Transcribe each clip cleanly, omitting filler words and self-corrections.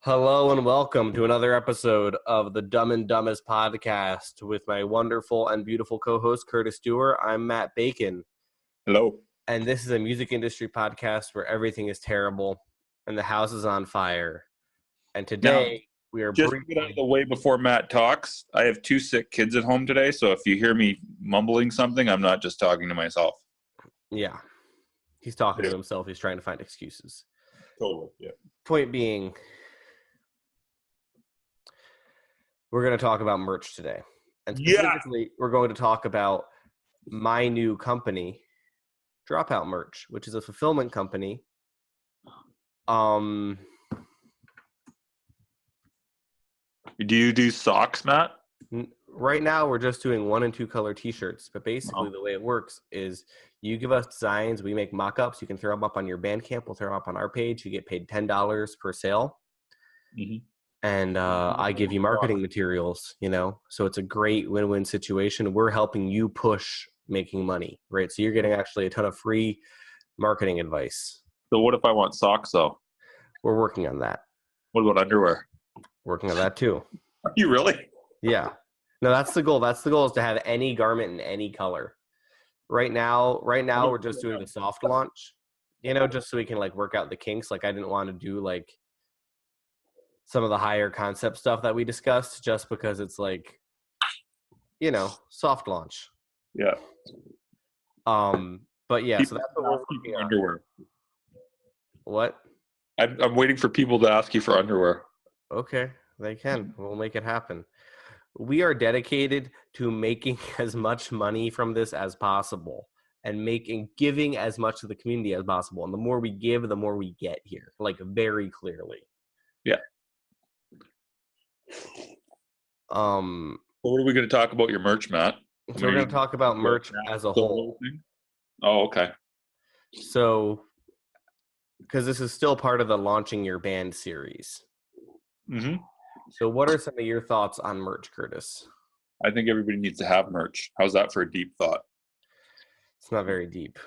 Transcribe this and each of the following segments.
Hello and welcome to another episode of the Dumb and Dumbest podcast with my wonderful and beautiful co-host Curtis Dewar. I'm Matt Bacon. Hello. And this is a music industry podcast where everything is terrible and the house is on fire. And today we are Just get out of the way before Matt talks. I have two sick kids at home today, so if you hear me mumbling something, I'm not just talking to myself. Yeah. He's talking to himself. He's trying to find excuses. Totally, yeah. Point being, we're going to talk about merch today. And specifically, we're going to talk about my new company, Dropout Merch, which is a fulfillment company. Do you do socks, Matt? Right now, we're just doing 1 and 2 color t-shirts. But basically, the way it works is you give us designs. We make mock-ups. You can throw them up on your Bandcamp. We'll throw them up on our page. You get paid $10 per sale. Mm-hmm. And I give you marketing materials, so it's a great win-win situation. We're helping you push making money, right? So you're getting actually a ton of free marketing advice. So what if I want socks, though? We're working on that. What about underwear? Working on that, too. Are you really? Yeah. No, that's the goal. That's the goal, is to have any garment in any color. Right now, we're just doing the soft launch, just so we can, work out the kinks. I didn't want to do, some of the higher concept stuff that we discussed, just because it's soft launch. Yeah. But yeah, so that's what we're working on. Underwear. What? I'm waiting for people to ask you for underwear. Okay, they can. We'll make it happen. We are dedicated to making as much money from this as possible and giving as much to the community as possible. And the more we give, the more we get here, very clearly. Yeah. What are we going to talk about your merch, Matt? So we're going to talk about merch as a whole. Oh, okay. So, because this is still part of the Launching Your Band series. Mm-hmm. So what are some of your thoughts on merch, Curtis? I think everybody needs to have merch. How's that for a deep thought? It's not very deep.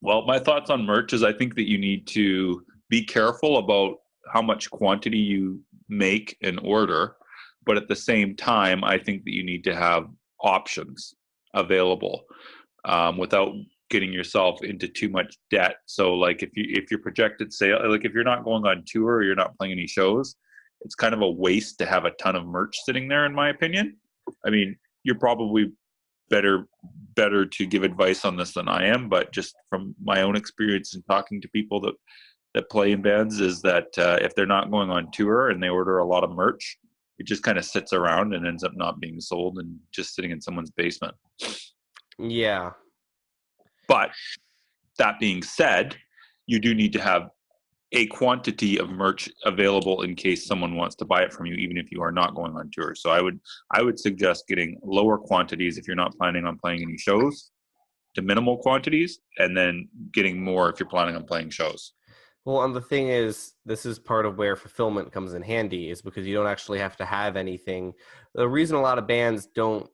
Well, my thoughts on merch is I think that you need to be careful about how much quantity you make and order. But at the same time, I think that you need to have options available without getting yourself into too much debt. So if your projected sale, if you're not going on tour or you're not playing any shows, it's kind of a waste to have a ton of merch sitting there, in my opinion. I mean, you're probably better to give advice on this than I am, but just from my own experience and talking to people that play in bands is that if they're not going on tour and they order a lot of merch, it just kind of sits around and ends up not being sold and just sitting in someone's basement. Yeah. But that being said, you do need to have a quantity of merch available in case someone wants to buy it from you, even if you are not going on tour. So I would suggest getting lower quantities if you're not planning on playing any shows, to minimal quantities, and then getting more if you're planning on playing shows. Well, and the thing is, this is part of where fulfillment comes in handy, is because you don't actually have to have anything. The reason a lot of bands don't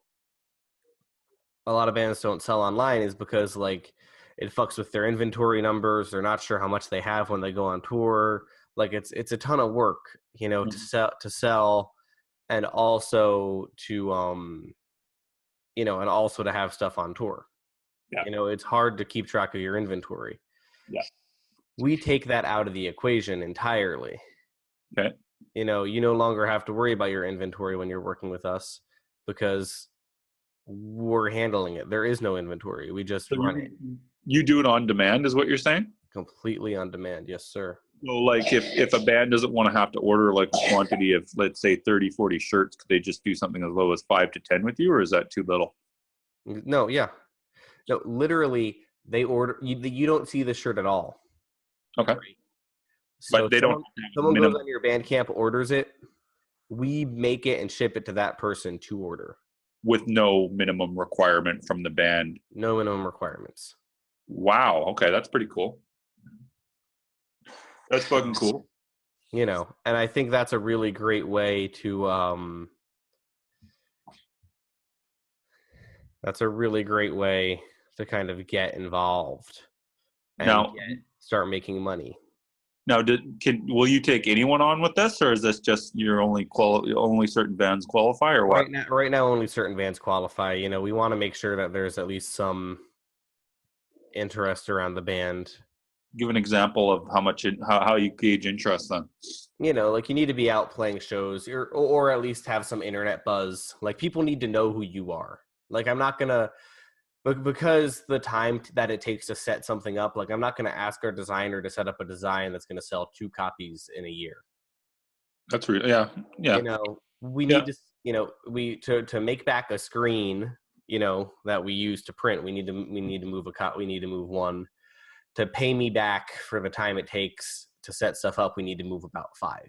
sell online is because it fucks with their inventory numbers. They're not sure how much they have when they go on tour. It's a ton of work, to sell and also to and also to have stuff on tour. Yeah. It's hard to keep track of your inventory. Yeah. We take that out of the equation entirely. Okay. You no longer have to worry about your inventory when you're working with us because we're handling it. There is no inventory. We just run it. You do it on demand is what you're saying? Completely on demand. Yes, sir. So if a band doesn't want to have to order a quantity of, let's say 30, 40 shirts, could they just do something as low as 5 to 10 with you, or is that too little? No. Yeah. No, literally they order, you don't see the shirt at all. Okay. Right? So but they someone goes on your Bandcamp, orders it. We make it and ship it to that person to order. With no minimum requirement from the band. No minimum requirements. Wow. Okay, that's pretty cool. That's fucking cool. And I think that's a really great way to kind of get involved and start making money. Now, will you take anyone on with this, or is this just your only certain bands qualify, or what? Right now, only certain bands qualify. You know, we want to make sure that there's at least some interest around the band. Give an example of how you gauge interest then. You know, like you need to be out playing shows, or at least have some internet buzz. Like people need to know who you are. Like I'm not gonna, because the time that it takes to set something up. Like I'm not gonna ask our designer to set up a design that's gonna sell 2 copies in a year. That's real. Yeah. Yeah. You know, we Yeah. need to, you know, to make back a screen, you know, that we use to print. We need to move we need to move one. To pay me back for the time it takes to set stuff up, we need to move about 5.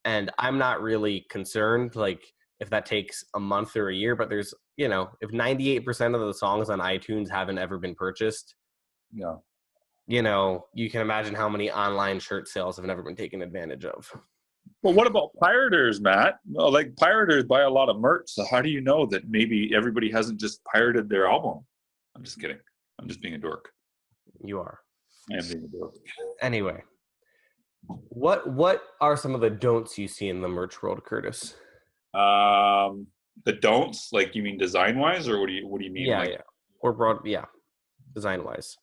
And I'm not really concerned, like, if that takes a month or a year, but there's, you know, if 98% of the songs on iTunes haven't ever been purchased, Yeah. you know, you can imagine how many online shirt sales have never been taken advantage of. Well, what about pirators, Matt? Well, like pirators buy a lot of merch, so how do you know that maybe everybody hasn't just pirated their album? I'm just kidding. I'm just being a dork. You are. I am being a dork. Anyway, what are some of the don'ts you see in the merch world, Curtis? The don'ts, like you mean design wise, or what do you mean? Yeah, or broad, design wise.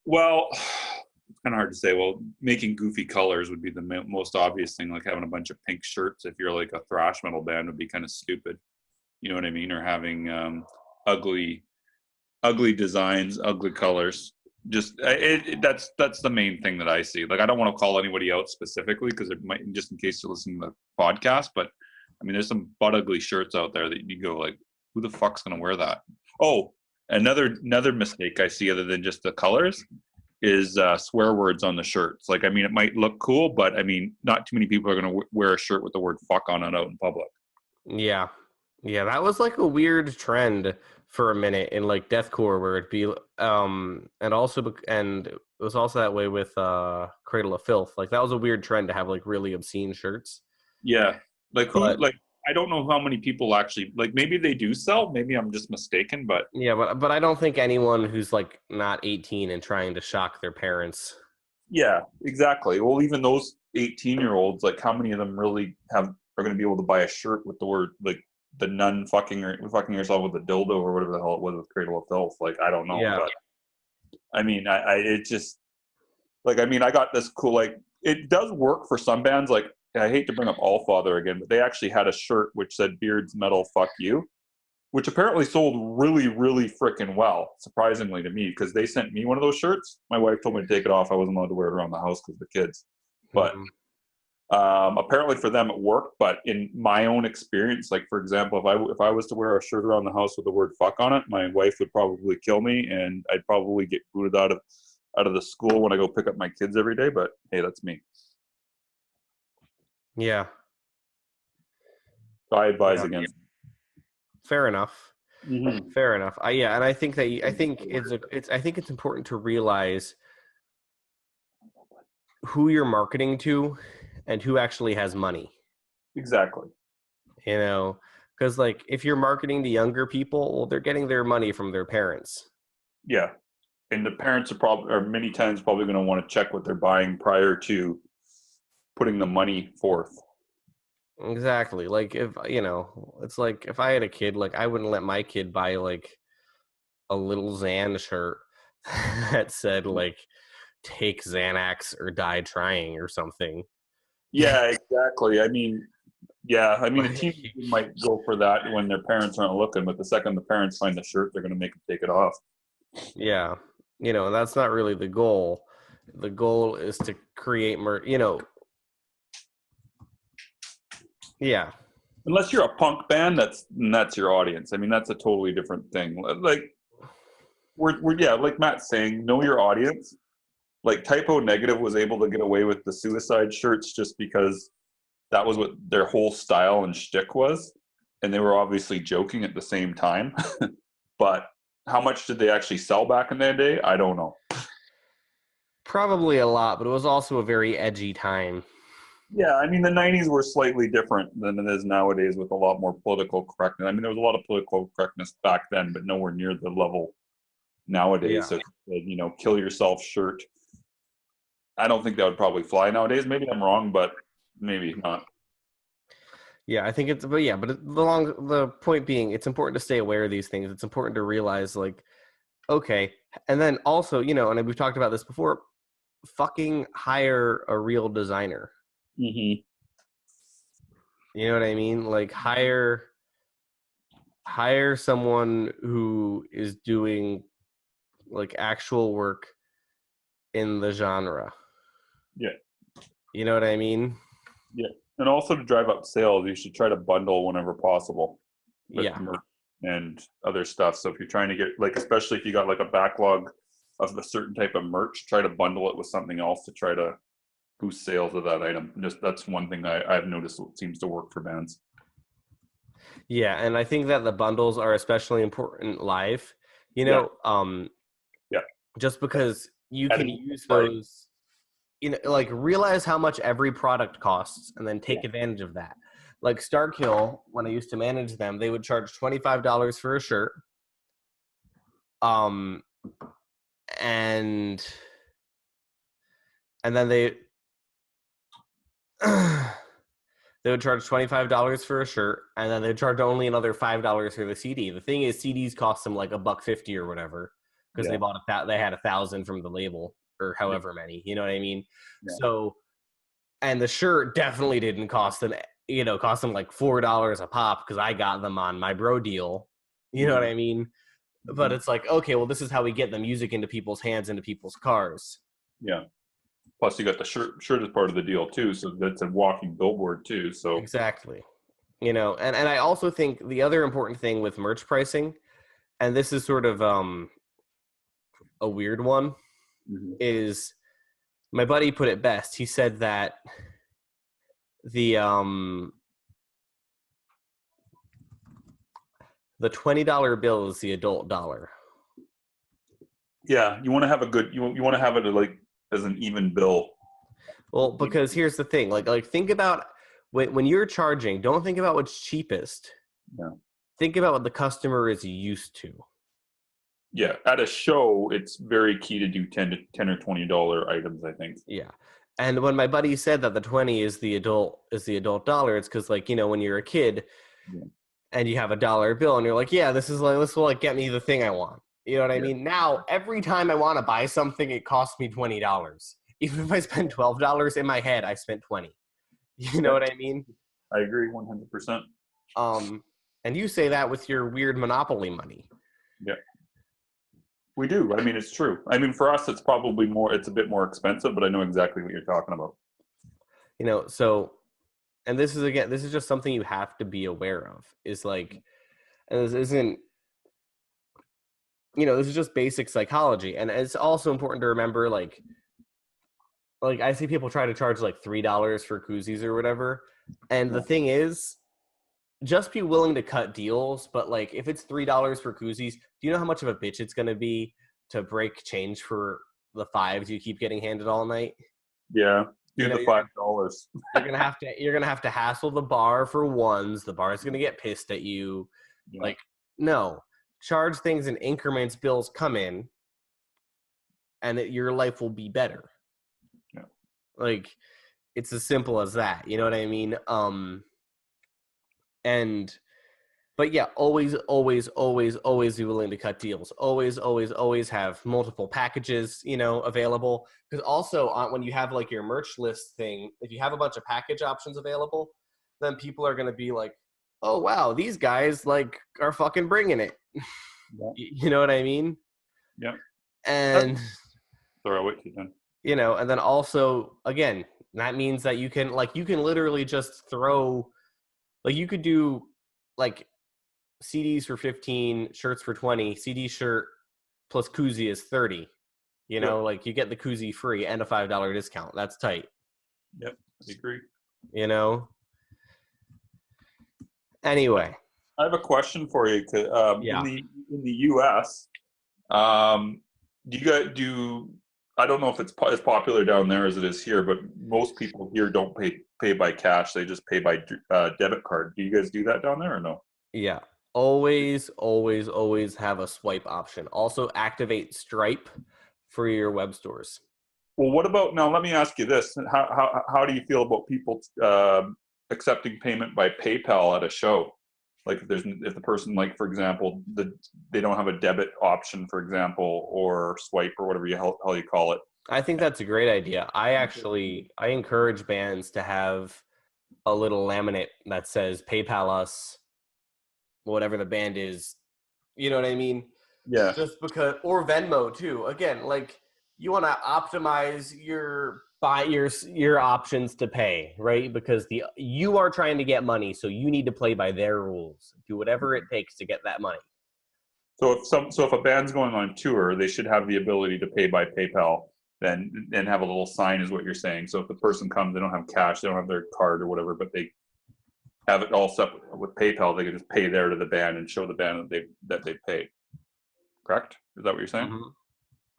Well, it's kind of hard to say. Well, making goofy colors would be the most obvious thing. Like having a bunch of pink shirts, if you're like a thrash metal band, would be kind of stupid. You know what I mean? Or having ugly designs, ugly colors. Just that's the main thing that I see. Like I don't want to call anybody out specifically because it might, just in case you're listening to the podcast, but I mean, there's some butt ugly shirts out there that you go like, who the fuck's gonna wear that? Oh, another mistake I see other than just the colors is swear words on the shirts. Like, I mean, it might look cool, but I mean, not too many people are gonna wear a shirt with the word "fuck" on it out in public. Yeah, that was like a weird trend for a minute in like deathcore, where it'd be and it was also that way with Cradle of Filth. Like that was a weird trend to have like really obscene shirts. Yeah, like who? But Like I don't know how many people actually like. Maybe they do sell. Maybe I'm just mistaken. But yeah, but I don't think anyone who's like not 18 and trying to shock their parents. yeah, exactly. Well, even those 18-year-olds, like how many of them really are going to be able to buy a shirt with the word like the nun fucking yourself with a dildo or whatever the hell it was with Cradle of Filth? Like I don't know. Yeah. But I mean, it just like I mean, I got this cool like it does work for some bands. Like I hate to bring up Allfather again, but they actually had a shirt which said "Beards Metal Fuck You," which apparently sold really, really freaking well, surprisingly to me, because they sent me one of those shirts. My wife told me to take it off. I wasn't allowed to wear it around the house because of the kids. But apparently for them it worked. But in my own experience, like for example, if I was to wear a shirt around the house with the word "fuck" on it, my wife would probably kill me, and I'd probably get booted out of the school when I go pick up my kids every day. But hey, that's me. Yeah. So I advise against. Fair enough. Mm-hmm. Fair enough. And I think that I think it's important to realize who you're marketing to and who actually has money. Exactly. You know, because like if you're marketing to younger people, well, they're getting their money from their parents. Yeah, and the parents are many times probably going to want to check what they're buying prior to putting the money forth. Exactly. Like if you know, it's like if I had a kid, like I wouldn't let my kid buy like a little Xan shirt that said like "Take Xanax or die trying" or something. Yeah, exactly. I mean, a teenager might go for that when their parents aren't looking, but the second the parents find the shirt, they're going to make them take it off. Yeah, you know, that's not really the goal. The goal is to create you know. Yeah. Unless you're a punk band, that's your audience. I mean, that's a totally different thing. Like we're like Matt's saying, know your audience. Like Typo Negative was able to get away with the suicide shirts just because that was what their whole style and shtick was, and they were obviously joking at the same time. But how much did they actually sell back in that day? I don't know. Probably a lot, but it was also a very edgy time. Yeah, I mean, the 90s were slightly different than it is nowadays with a lot more political correctness. I mean, there was a lot of political correctness back then, but nowhere near the level nowadays. Yeah. So, you know, kill yourself shirt. I don't think that would probably fly nowadays. Maybe I'm wrong, but maybe not. Yeah, I think the point being, it's important to stay aware of these things. It's important to realize, like, okay, and then also, and we've talked about this before, fucking hire a real designer. Mm-hmm. You know what I mean? Like, hire someone who is doing like actual work in the genre. Yeah. You know what I mean? Yeah. And also to drive up sales, you should try to bundle whenever possible with Yeah. merch and other stuff. So if you're trying to get like, especially if you got like a backlog of a certain type of merch, try to bundle it with something else to try to boost sales of that item. Just that's one thing I've noticed seems to work for bands. Yeah, and I think that the bundles are especially important live. You Yeah. know, Yeah. just because you can Adding use like, those, like realize how much every product costs and then yeah. take advantage of that. Like Starkhill, when I used to manage them, they would charge $25 for a shirt. Um and and then they they would charge $25 for a shirt, and then they'd charge only another $5 for the CD. The thing is, CDs cost them like $1.50 or whatever because Yeah. they had 1,000 from the label or Yeah. however many. You know what I mean? Yeah. So, and the shirt definitely didn't cost them. Cost them like $4 a pop because I got them on my bro deal. You know what Mm-hmm. I mean? But Mm-hmm. it's like, okay, well, this is how we get the music into people's hands, into people's cars. Yeah. Plus, you got the shirt as part of the deal too, so that's a walking billboard too. So Exactly. And I also think the other important thing with merch pricing, and this is sort of a weird one, mm-hmm. is my buddy put it best. He said that the the $20 bill is the adult dollar. Yeah, you want to have a good you want to have it like as an even bill. Well, because here's the thing, like think about when you're charging, don't think about what's cheapest. Yeah. Think about what the customer is used to. Yeah, at a show, it's very key to do 10 or $20 items, I think. Yeah. And when my buddy said that the 20 is the adult dollar, it's because like, when you're a kid Yeah. and you have $1 bill and you're like, yeah, this will like get me the thing I want. You know what I Yeah. mean? Now, every time I want to buy something, it costs me $20. Even if I spend $12 in my head, I spent 20. You know Yeah, what I mean? I agree 100%. And you say that with your weird Monopoly money. Yeah. We do. I mean, it's true. I mean, for us, it's probably it's a bit more expensive, but I know exactly what you're talking about. So, and this is just something you have to be aware of, is like, and this isn't, this is just basic psychology. And it's also important to remember, like I see people try to charge like $3 for koozies or whatever. And the thing is, just be willing to cut deals. But like, if it's $3 for koozies, do you know how much of a bitch it's going to be to break change for the fives you keep getting handed all night? Yeah, do the $5. You're gonna have to hassle the bar for ones. The bar's gonna get pissed at you. Yeah. Like, no, charge things in increments. Bills come in, and your life will be better. Yeah. Like, it's as simple as that. You know what I mean? But yeah, always, always, always, always be willing to cut deals. Always, always, always have multiple packages, available. Because also when you have like your merch list thing, if you have a bunch of package options available, then people are going to be like, oh, wow, these guys like are fucking bringing it. Yeah. You know what I mean? Yeah. And, throw it to them. And then also, again, that means that you can literally just throw, like you could do like CDs for 15, shirts for 20, CD shirt plus koozie is 30. Like you get the koozie free and a $5 discount. That's tight. Yep, I agree. Anyway, I have a question for you. Yeah. In the U.S., do you guys do? I don't know if it's as popular down there as it is here, but most people here don't pay by cash. They just pay by debit card. Do you guys do that down there or no? Yeah. Always, always, always have a swipe option. Also activate Stripe for your web stores. Well, what about now? Let me ask you this: how do you feel about people accepting payment by PayPal at a show? Like if the person, like for example, they don't have a debit option, for example, or swipe or whatever how you call it. I think that's a great idea. I encourage bands to have a little laminate that says PayPal us, whatever the band is. You know what I mean? Yeah. Just because, or Venmo too. Again, like you want to optimize your options to pay, right? Because you are trying to get money, so you need to play by their rules. Do whatever it takes to get that money. So if a band's going on tour, they should have the ability to pay by PayPal, then and have a little sign, is what you're saying. So if the person comes, they don't have cash, they don't have their card or whatever, but they have it all set with PayPal, they can just pay there to the band and show the band that they paid. Correct? Is that what you're saying? Mm-hmm.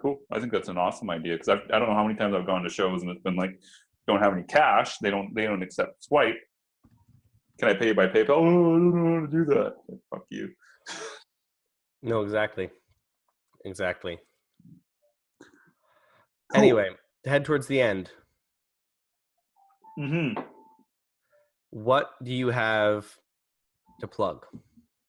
Cool. I think that's an awesome idea, because I don't know how many times I've gone to shows and it's been like, don't have any cash, they don't accept swipe. Can I pay you by PayPal? Oh, I don't know how to do that. Like, fuck you. No, exactly. Cool. Anyway, head towards the end. Mm-hmm. What do you have to plug?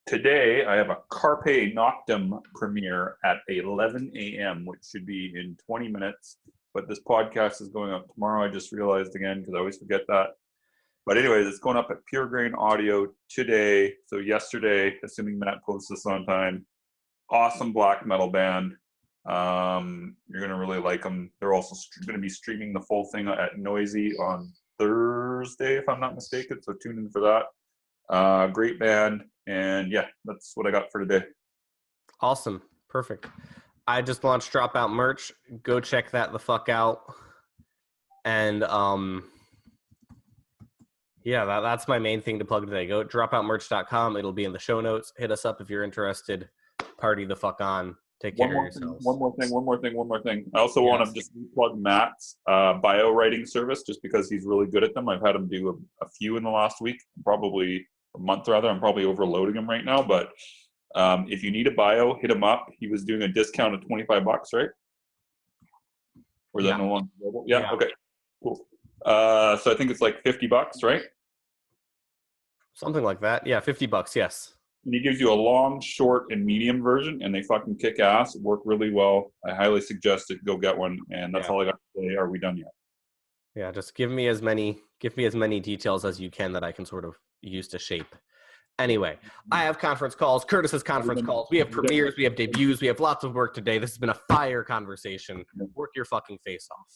Today, I have a Carpe Noctem premiere at 11 a.m., which should be in 20 minutes. But this podcast is going up tomorrow. I just realized again, because I always forget that. But anyways, it's going up at Pure Grain Audio today. So yesterday, assuming Matt posts this on time. Awesome black metal band. You're going to really like them. They're also going to be streaming the full thing at Noisy on Thursday, if I'm not mistaken. So tune in for that. Great band. And yeah, that's what I got for today. Awesome. Perfect. I just launched Dropout merch. Go check that the fuck out. And yeah, that's my main thing to plug today. Go dropoutmerch.com. It'll be in the show notes. Hit us up if you're interested. Party the fuck on. Take care of yourselves. One more thing. I also want to just plug Matt's bio writing service, just because he's really good at them. I've had him do a few in the last week, probably a month rather. I'm probably overloading him right now, but if you need a bio, hit him up. He was doing a discount of $25, right? Or is that no longer available? Yeah. Okay. Cool. So I think it's like $50, right? Something like that. Yeah, $50. Yes. And he gives you a long, short, and medium version, and they fucking kick ass. Work really well. I highly suggest it. Go get one. And that's all I got to say. Are we done yet? Yeah, just give me as many details as you can that I can sort of use to shape. Anyway, I have conference calls. Curtis has conference calls. We have premieres. We have debuts. We have lots of work today. This has been a fire conversation. Work your fucking face off.